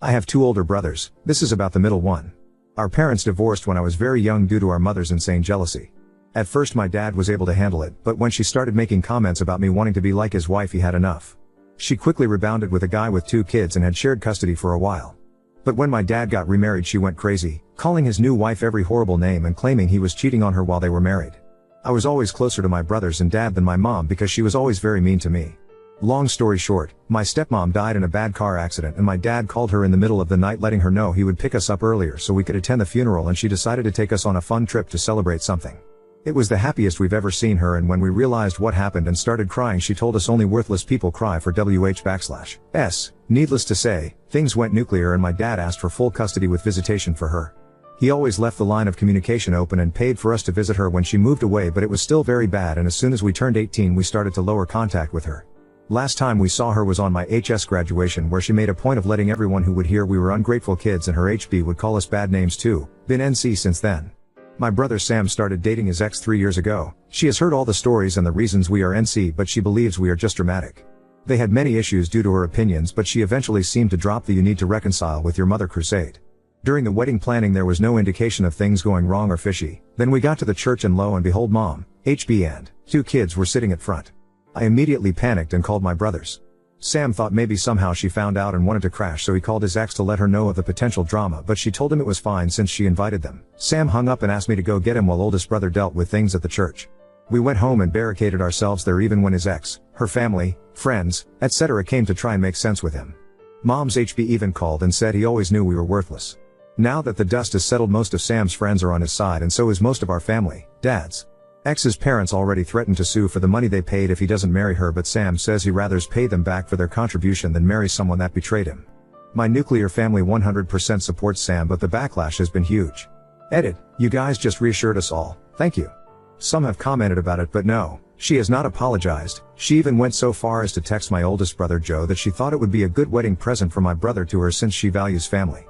I have two older brothers, this is about the middle one. Our parents divorced when I was very young due to our mother's insane jealousy. At first my dad was able to handle it, but when she started making comments about me wanting to be like his wife he had enough. She quickly rebounded with a guy with 2 kids and had shared custody for a while. But when my dad got remarried she went crazy, calling his new wife every horrible name and claiming he was cheating on her while they were married. I was always closer to my brothers and dad than my mom because she was always very mean to me. Long story short, my stepmom died in a bad car accident and my dad called her in the middle of the night letting her know he would pick us up earlier so we could attend the funeral, and she decided to take us on a fun trip to celebrate something. It was the happiest we've ever seen her, and when we realized what happened and started crying she told us only worthless people cry for WH/S. Needless to say, things went nuclear and my dad asked for full custody with visitation for her. He always left the line of communication open and paid for us to visit her when she moved away, but it was still very bad, and as soon as we turned 18 we started to lower contact with her. Last time we saw her was on my HS graduation, where she made a point of letting everyone who would hear we were ungrateful kids, and her HB would call us bad names too. Been NC since then. My brother Sam started dating his ex 3 years ago. She has heard all the stories and the reasons we are NC, but she believes we are just dramatic. They had many issues due to her opinions, but she eventually seemed to drop the "you need to reconcile with your mother" crusade. During the wedding planning there was no indication of things going wrong or fishy. Then we got to the church and lo and behold, mom, HB and 2 kids were sitting at front. I immediately panicked and called my brothers. Sam thought maybe somehow she found out and wanted to crash, so he called his ex to let her know of the potential drama, but she told him it was fine since she invited them. Sam hung up and asked me to go get him while oldest brother dealt with things at the church. We went home and barricaded ourselves there even when his ex, her family, friends, etc. came to try and make sense with him. Mom's HB even called and said he always knew we were worthless. Now that the dust has settled, most of Sam's friends are on his side and so is most of our family. Dad's ex's parents already threatened to sue for the money they paid if he doesn't marry her, but Sam says he rathers pay them back for their contribution than marry someone that betrayed him. My nuclear family 100% supports Sam, but the backlash has been huge. Edit, you guys just reassured us all, thank you. Some have commented about it, but no, she has not apologized. She even went so far as to text my oldest brother Joe that she thought it would be a good wedding present for my brother to her since she values family.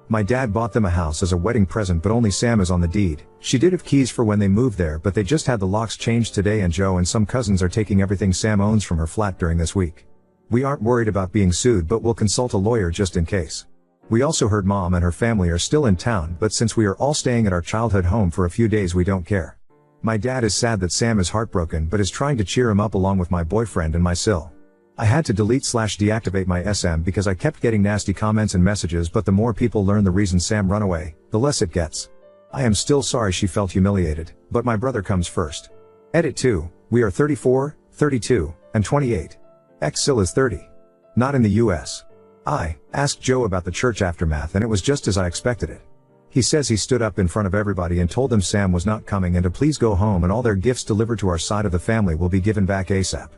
My dad bought them a house as a wedding present, but only Sam is on the deed. She did have keys for when they moved there, but they just had the locks changed today, and Joe and some cousins are taking everything Sam owns from her flat during this week. We aren't worried about being sued, but we'll consult a lawyer just in case. We also heard mom and her family are still in town, but since we are all staying at our childhood home for a few days we don't care. My dad is sad that Sam is heartbroken but is trying to cheer him up along with my boyfriend and my sil. I had to delete/deactivate my SM because I kept getting nasty comments and messages, but the more people learn the reason Sam run away, the less it gets. I am still sorry she felt humiliated, but my brother comes first. Edit 2, we are 34, 32, and 28. Ex-Sil is 30. Not in the US. I asked Joe about the church aftermath and it was just as I expected it. He says he stood up in front of everybody and told them Sam was not coming and to please go home and all their gifts delivered to our side of the family will be given back ASAP.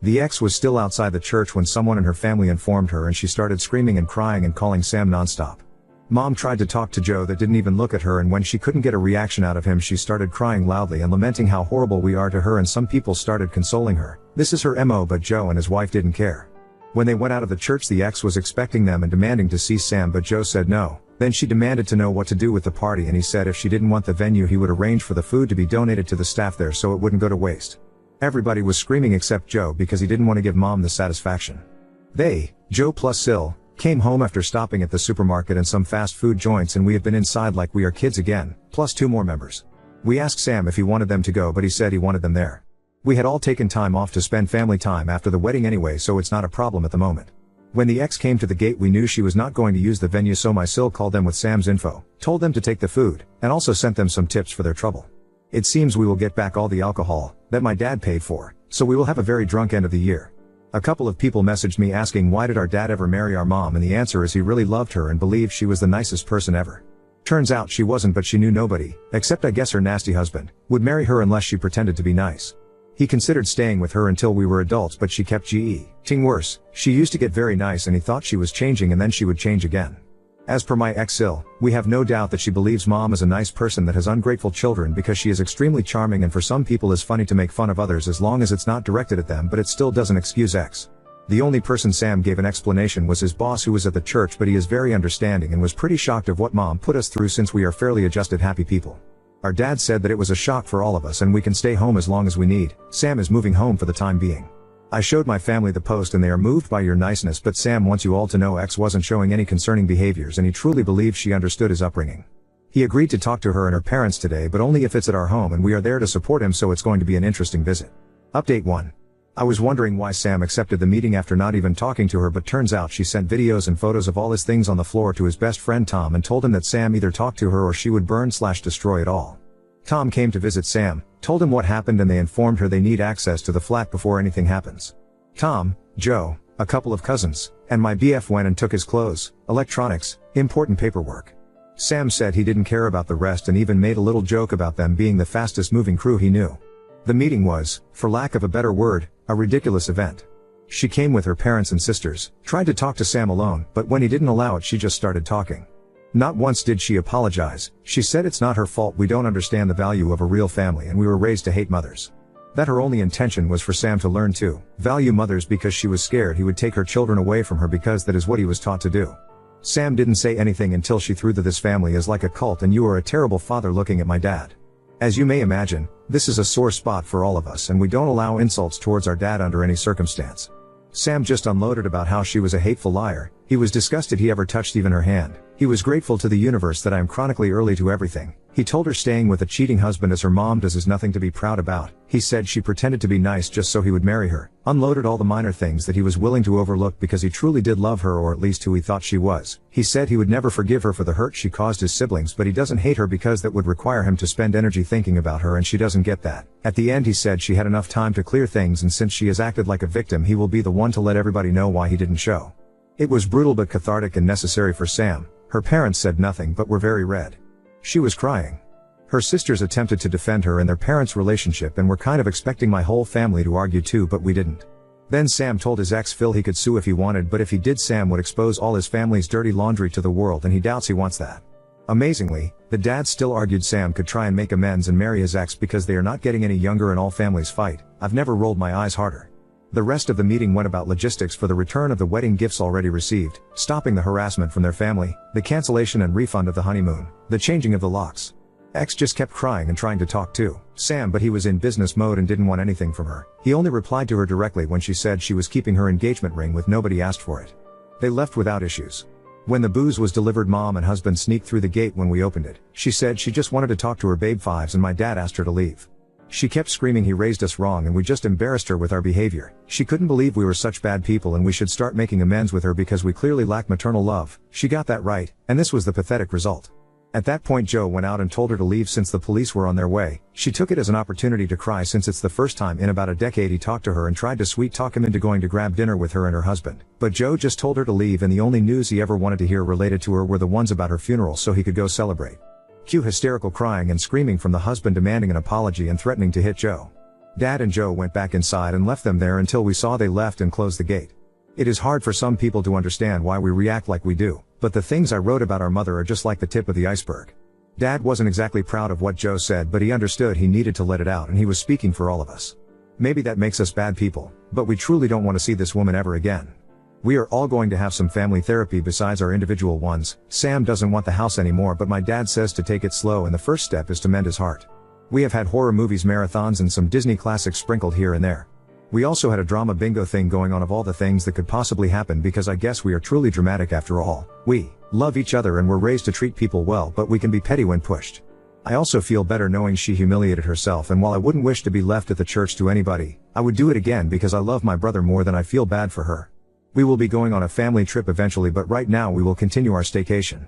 The ex was still outside the church when someone in her family informed her and she started screaming and crying and calling Sam nonstop. Mom tried to talk to Joe that didn't even look at her, and when she couldn't get a reaction out of him she started crying loudly and lamenting how horrible we are to her, and some people started consoling her. This is her MO, but Joe and his wife didn't care. When they went out of the church the ex was expecting them and demanding to see Sam, but Joe said no. Then she demanded to know what to do with the party and he said if she didn't want the venue he would arrange for the food to be donated to the staff there so it wouldn't go to waste. Everybody was screaming except Joe because he didn't want to give mom the satisfaction. They, Joe plus Sil, came home after stopping at the supermarket and some fast food joints, and we have been inside like we are kids again, plus 2 more members. We asked Sam if he wanted them to go, but he said he wanted them there. We had all taken time off to spend family time after the wedding anyway, so it's not a problem at the moment. When the ex came to the gate we knew she was not going to use the venue, so my Sil called them with Sam's info, told them to take the food, and also sent them some tips for their trouble. It seems we will get back all the alcohol that my dad paid for, so we will have a very drunk end of the year. A couple of people messaged me asking why did our dad ever marry our mom, and the answer is he really loved her and believed she was the nicest person ever. Turns out she wasn't, but she knew nobody, except I guess her nasty husband, would marry her unless she pretended to be nice. He considered staying with her until we were adults, but she kept getting worse. She used to get very nice and he thought she was changing and then she would change again. As per my ex-Sil, we have no doubt that she believes mom is a nice person that has ungrateful children because she is extremely charming, and for some people is funny to make fun of others as long as it's not directed at them, but it still doesn't excuse X. The only person Sam gave an explanation was his boss who was at the church, but he is very understanding and was pretty shocked of what mom put us through since we are fairly adjusted happy people. Our dad said that it was a shock for all of us and we can stay home as long as we need. Sam is moving home for the time being. I showed my family the post and they are moved by your niceness, but Sam wants you all to know X wasn't showing any concerning behaviors and he truly believes she understood his upbringing. He agreed to talk to her and her parents today, but only if it's at our home and we are there to support him, so it's going to be an interesting visit. Update 1. I was wondering why Sam accepted the meeting after not even talking to her, but turns out she sent videos and photos of all his things on the floor to his best friend Tom and told him that Sam either talked to her or she would burn/destroy it all. Tom came to visit Sam, told him what happened, and they informed her they need access to the flat before anything happens. Tom, Joe, a couple of cousins, and my BF went and took his clothes, electronics, important paperwork. Sam said he didn't care about the rest and even made a little joke about them being the fastest moving crew he knew. The meeting was, for lack of a better word, a ridiculous event. She came with her parents and sisters, tried to talk to Sam alone, but when he didn't allow it, she just started talking. Not once did she apologize. She said it's not her fault, we don't understand the value of a real family and we were raised to hate mothers. That her only intention was for Sam to learn to value mothers because she was scared he would take her children away from her, because that is what he was taught to do. Sam didn't say anything until she threw that this family is like a cult and you are a terrible father, looking at my dad. As you may imagine, this is a sore spot for all of us and we don't allow insults towards our dad under any circumstance. Sam just unloaded about how she was a hateful liar. He was disgusted he ever touched even her hand. He was grateful to the universe that I am chronically early to everything. He told her staying with a cheating husband as her mom does is nothing to be proud about. He said she pretended to be nice just so he would marry her. Unloaded all the minor things that he was willing to overlook because he truly did love her, or at least who he thought she was. He said he would never forgive her for the hurt she caused his siblings, but he doesn't hate her because that would require him to spend energy thinking about her and she doesn't get that. At the end he said she had enough time to clear things, and since she has acted like a victim, he will be the one to let everybody know why he didn't show. It was brutal but cathartic and necessary for Sam. Her parents said nothing but were very red. She was crying. Her sisters attempted to defend her and their parents' relationship and were kind of expecting my whole family to argue too, but we didn't. Then Sam told his ex Phil he could sue if he wanted, but if he did, Sam would expose all his family's dirty laundry to the world, and he doubts he wants that. Amazingly, the dad still argued Sam could try and make amends and marry his ex because they are not getting any younger and all families fight. I've never rolled my eyes harder. The rest of the meeting went about logistics for the return of the wedding gifts already received, stopping the harassment from their family, the cancellation and refund of the honeymoon, the changing of the locks. X just kept crying and trying to talk to Sam, but he was in business mode and didn't want anything from her. He only replied to her directly when she said she was keeping her engagement ring with nobody asked for it. They left without issues. When the booze was delivered, mom and husband sneaked through the gate when we opened it. She said she just wanted to talk to her babe fives and my dad asked her to leave. She kept screaming he raised us wrong and we just embarrassed her with our behavior. She couldn't believe we were such bad people and we should start making amends with her because we clearly lack maternal love. She got that right, and this was the pathetic result. At that point Joe went out and told her to leave since the police were on their way. She took it as an opportunity to cry since it's the first time in about a decade he talked to her and tried to sweet talk him into going to grab dinner with her and her husband. But Joe just told her to leave, and the only news he ever wanted to hear related to her were the ones about her funeral so he could go celebrate. Cue hysterical crying and screaming from the husband demanding an apology and threatening to hit Joe. Dad and Joe went back inside and left them there until we saw they left and closed the gate. It is hard for some people to understand why we react like we do, but the things I wrote about our mother are just like the tip of the iceberg. Dad wasn't exactly proud of what Joe said, but he understood he needed to let it out and he was speaking for all of us. Maybe that makes us bad people, but we truly don't want to see this woman ever again. We are all going to have some family therapy besides our individual ones. Sam doesn't want the house anymore, but my dad says to take it slow and the first step is to mend his heart. We have had horror movies marathons and some Disney classics sprinkled here and there. We also had a drama bingo thing going on of all the things that could possibly happen, because I guess we are truly dramatic after all. We love each other and were raised to treat people well, but we can be petty when pushed. I also feel better knowing she humiliated herself, and while I wouldn't wish to be left at the church to anybody, I would do it again because I love my brother more than I feel bad for her. We will be going on a family trip eventually, but right now we will continue our staycation.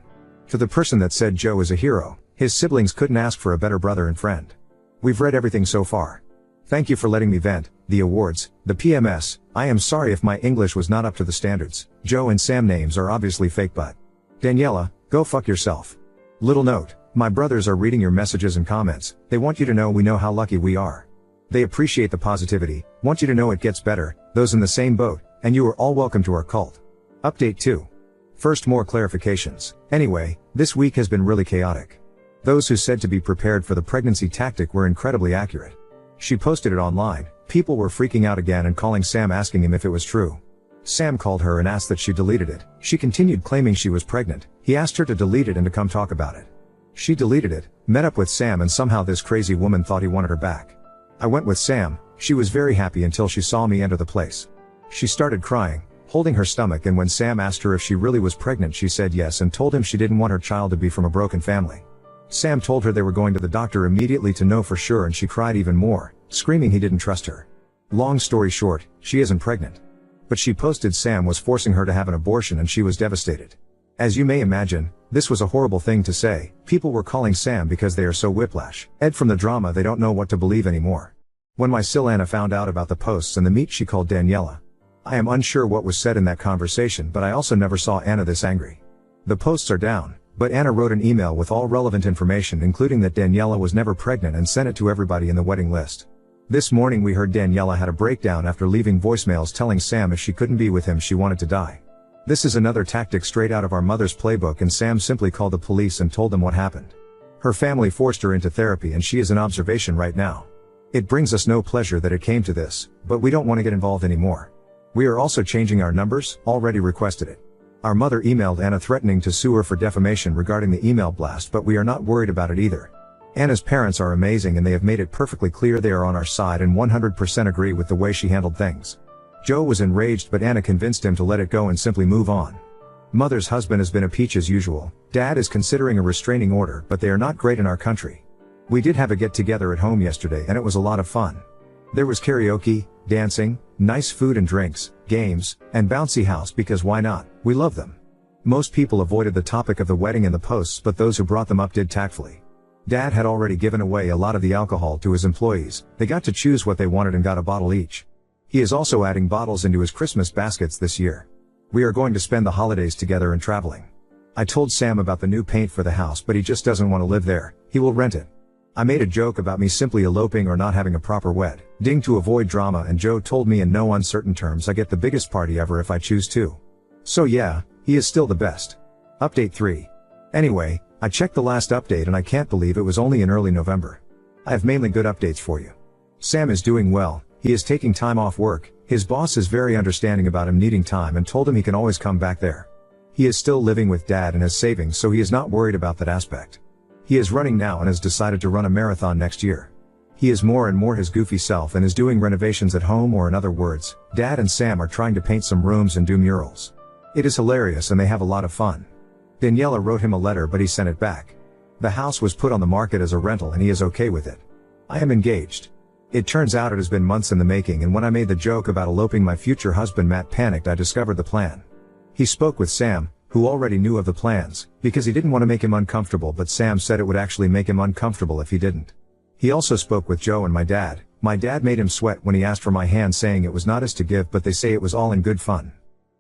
To the person that said Joe is a hero, his siblings couldn't ask for a better brother and friend. We've read everything so far. Thank you for letting me vent. The awards, the PMS, I am sorry if my English was not up to the standards. Joe and Sam names are obviously fake, but Daniela, go fuck yourself. Little note, my brothers are reading your messages and comments. They want you to know we know how lucky we are. They appreciate the positivity, want you to know it gets better, those in the same boat, and you are all welcome to our cult. Update 2. First, more clarifications. Anyway, this week has been really chaotic. Those who said to be prepared for the pregnancy tactic were incredibly accurate. She posted it online. People were freaking out again and calling Sam asking him if it was true. Sam called her and asked that she deleted it. She continued claiming she was pregnant. He asked her to delete it and to come talk about it. She deleted it, met up with Sam, and somehow this crazy woman thought he wanted her back. I went with Sam, She was very happy until she saw me enter the place. She started crying, holding her stomach, and when Sam asked her if she really was pregnant, she said yes and told him she didn't want her child to be from a broken family. Sam told her they were going to the doctor immediately to know for sure, and she cried even more, screaming he didn't trust her. Long story short, she isn't pregnant. But she posted Sam was forcing her to have an abortion and she was devastated. As you may imagine, this was a horrible thing to say. People were calling Sam because they are so whiplash. Ed from the drama, they don't know what to believe anymore. When my sil Anna found out about the posts and the meet, she called Daniela. I am unsure what was said in that conversation, but I also never saw Anna this angry. The posts are down, but Anna wrote an email with all relevant information, including that Daniela was never pregnant, and sent it to everybody in the wedding list. This morning we heard Daniela had a breakdown after leaving voicemails telling Sam if she couldn't be with him she wanted to die. This is another tactic straight out of our mother's playbook, and Sam simply called the police and told them what happened. Her family forced her into therapy and she is in observation right now. It brings us no pleasure that it came to this, but we don't want to get involved anymore. We are also changing our numbers, already requested it. Our mother emailed Anna threatening to sue her for defamation regarding the email blast, but we are not worried about it either. Anna's parents are amazing and they have made it perfectly clear they are on our side and 100% agree with the way she handled things. Joe was enraged, but Anna convinced him to let it go and simply move on. Mother's husband has been a peach as usual. Dad is considering a restraining order, but they are not great in our country. We did have a get-together at home yesterday and it was a lot of fun. There was karaoke, dancing, nice food and drinks, games, and bouncy house because why not? We love them. Most people avoided the topic of the wedding and the posts, but those who brought them up did tactfully. Dad had already given away a lot of the alcohol to his employees. They got to choose what they wanted and got a bottle each. He is also adding bottles into his Christmas baskets this year. We are going to spend the holidays together and traveling. I told Sam about the new paint for the house, but he just doesn't want to live there. He will rent it. I made a joke about me simply eloping or not having a proper wedding to avoid drama, and Joe told me in no uncertain terms I get the biggest party ever if I choose to. So yeah, he is still the best. Update 3. Anyway, I checked the last update and I can't believe it was only in early November. I have mainly good updates for you. Sam is doing well. He is taking time off work. His boss is very understanding about him needing time and told him he can always come back there. He is still living with Dad and has savings, so he is not worried about that aspect. He is running now and has decided to run a marathon next year. He is more and more his goofy self and is doing renovations at home, or in other words, Dad and Sam are trying to paint some rooms and do murals. It is hilarious and they have a lot of fun. Daniela wrote him a letter, but he sent it back. The house was put on the market as a rental and he is okay with it. I am engaged. It turns out it has been months in the making, and when I made the joke about eloping, my future husband Matt panicked. I discovered the plan. He spoke with Sam, who already knew of the plans, because he didn't want to make him uncomfortable, but Sam said it would actually make him uncomfortable if he didn't. He also spoke with Joe and my dad. My dad made him sweat when he asked for my hand, saying it was not his to give, but they say it was all in good fun.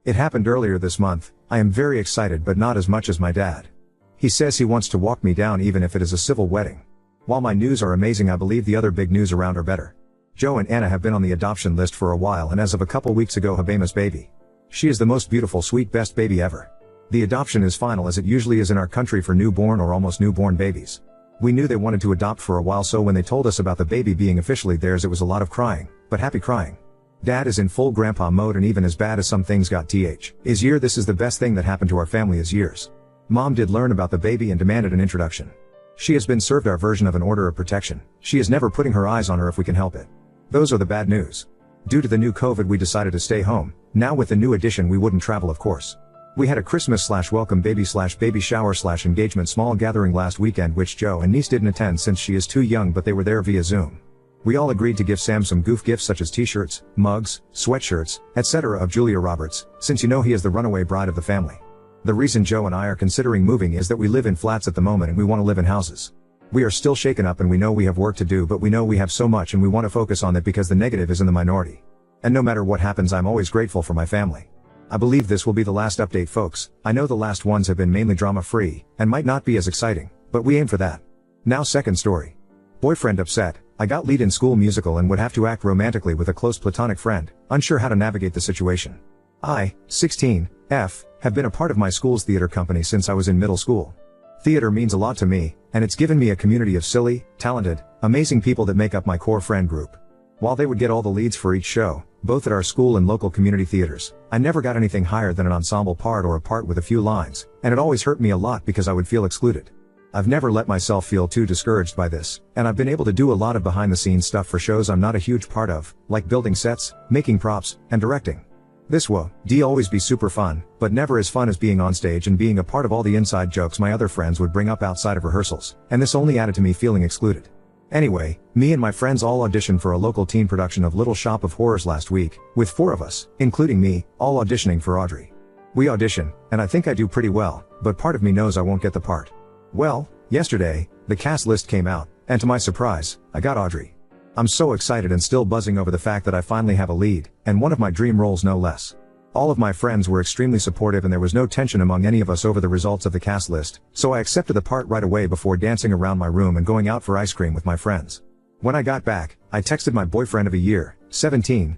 It happened earlier this month. I am very excited, but not as much as my dad. He says he wants to walk me down even if it is a civil wedding. While my news are amazing, I believe the other big news around are better. Joe and Anna have been on the adoption list for a while, and as of a couple weeks ago, Habema's baby. She is the most beautiful, sweet, best baby ever. The adoption is final, as it usually is in our country for newborn or almost newborn babies. We knew they wanted to adopt for a while, so when they told us about the baby being officially theirs, it was a lot of crying, but happy crying. Dad is in full grandpa mode, and even as bad as some things got his year, this is the best thing that happened to our family is years. Mom did learn about the baby and demanded an introduction. She has been served our version of an order of protection. She is never putting her eyes on her if we can help it. Those are the bad news. Due to the new COVID, we decided to stay home. Now with the new addition, we wouldn't travel, of course. We had a Christmas/welcome baby/baby shower/engagement small gathering last weekend, which Joe and niece didn't attend since she is too young, but they were there via Zoom. We all agreed to give Sam some goof gifts such as t-shirts, mugs, sweatshirts, etc. of Julia Roberts, since you know he is the runaway bride of the family. The reason Joe and I are considering moving is that we live in flats at the moment and we want to live in houses. We are still shaken up and we know we have work to do, but we know we have so much and we want to focus on that because the negative is in the minority. And no matter what happens, I'm always grateful for my family. I believe this will be the last update, folks. I know the last ones have been mainly drama-free, and might not be as exciting, but we aim for that. Now, second story. Boyfriend upset. I got lead in school musical and would have to act romantically with a close platonic friend, unsure how to navigate the situation. I, 16, have been a part of my school's theater company since I was in middle school. Theater means a lot to me, and it's given me a community of silly, talented, amazing people that make up my core friend group. While they would get all the leads for each show, both at our school and local community theaters, I never got anything higher than an ensemble part or a part with a few lines, and it always hurt me a lot because I would feel excluded. I've never let myself feel too discouraged by this, and I've been able to do a lot of behind the scenes stuff for shows I'm not a huge part of, like building sets, making props, and directing. This would always be super fun, but never as fun as being on stage and being a part of all the inside jokes my other friends would bring up outside of rehearsals, and this only added to me feeling excluded. Anyway, me and my friends all auditioned for a local teen production of Little Shop of Horrors last week, with 4 of us, including me, all auditioning for Audrey. We audition, and I think I do pretty well, but part of me knows I won't get the part. Well, yesterday, the cast list came out, and to my surprise, I got Audrey. I'm so excited and still buzzing over the fact that I finally have a lead, and one of my dream roles no less. All of my friends were extremely supportive and there was no tension among any of us over the results of the cast list, so I accepted the part right away before dancing around my room and going out for ice cream with my friends. When I got back, I texted my boyfriend of a year, 17,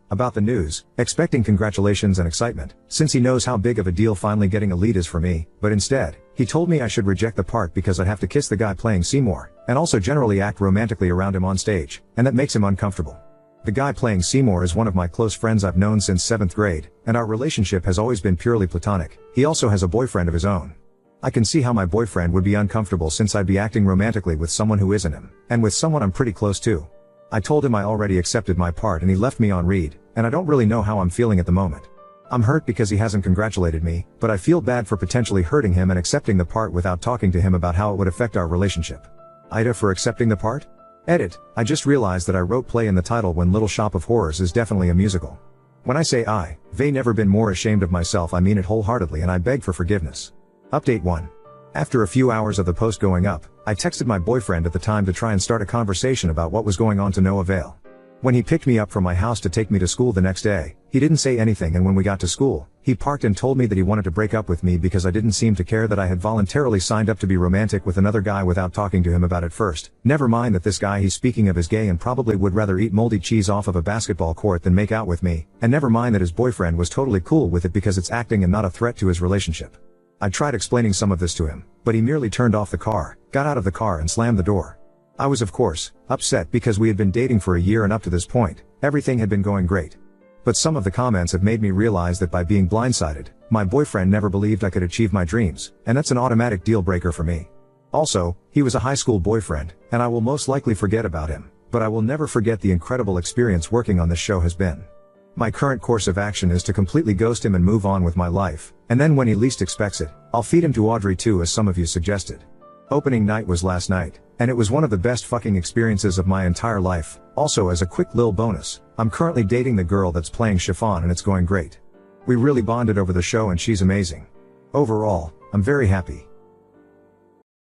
about the news, expecting congratulations and excitement, since he knows how big of a deal finally getting a lead is for me, but instead, he told me I should reject the part because I'd have to kiss the guy playing Seymour, and also generally act romantically around him on stage, and that makes him uncomfortable. The guy playing Seymour is one of my close friends I've known since 7th grade, and our relationship has always been purely platonic. He also has a boyfriend of his own. I can see how my boyfriend would be uncomfortable since I'd be acting romantically with someone who isn't him, and with someone I'm pretty close to. I told him I already accepted my part and he left me on read, and I don't really know how I'm feeling at the moment. I'm hurt because he hasn't congratulated me, but I feel bad for potentially hurting him and accepting the part without talking to him about how it would affect our relationship. Ida for accepting the part? Edit, I just realized that I wrote play in the title when Little Shop of Horrors is definitely a musical. When I say I've never been more ashamed of myself, I mean it wholeheartedly and I beg for forgiveness. Update 1. After a few hours of the post going up, I texted my boyfriend at the time to try and start a conversation about what was going on to no avail. When he picked me up from my house to take me to school the next day, he didn't say anything, and when we got to school, he parked and told me that he wanted to break up with me because I didn't seem to care that I had voluntarily signed up to be romantic with another guy without talking to him about it first. Never mind that this guy he's speaking of is gay and probably would rather eat moldy cheese off of a basketball court than make out with me, and never mind that his boyfriend was totally cool with it because it's acting and not a threat to his relationship. I tried explaining some of this to him, but he merely turned off the car, got out of the car and slammed the door. I was of course, upset because we had been dating for a year and up to this point, everything had been going great. But some of the comments have made me realize that by being blindsided, my boyfriend never believed I could achieve my dreams, and that's an automatic deal breaker for me. Also, he was a high school boyfriend, and I will most likely forget about him, but I will never forget the incredible experience working on this show has been. My current course of action is to completely ghost him and move on with my life, and then when he least expects it, I'll feed him to Audrey too, as some of you suggested. Opening night was last night, and it was one of the best fucking experiences of my entire life. Also, as a quick lil bonus, I'm currently dating the girl that's playing Chiffon and it's going great. We really bonded over the show and she's amazing. Overall, I'm very happy.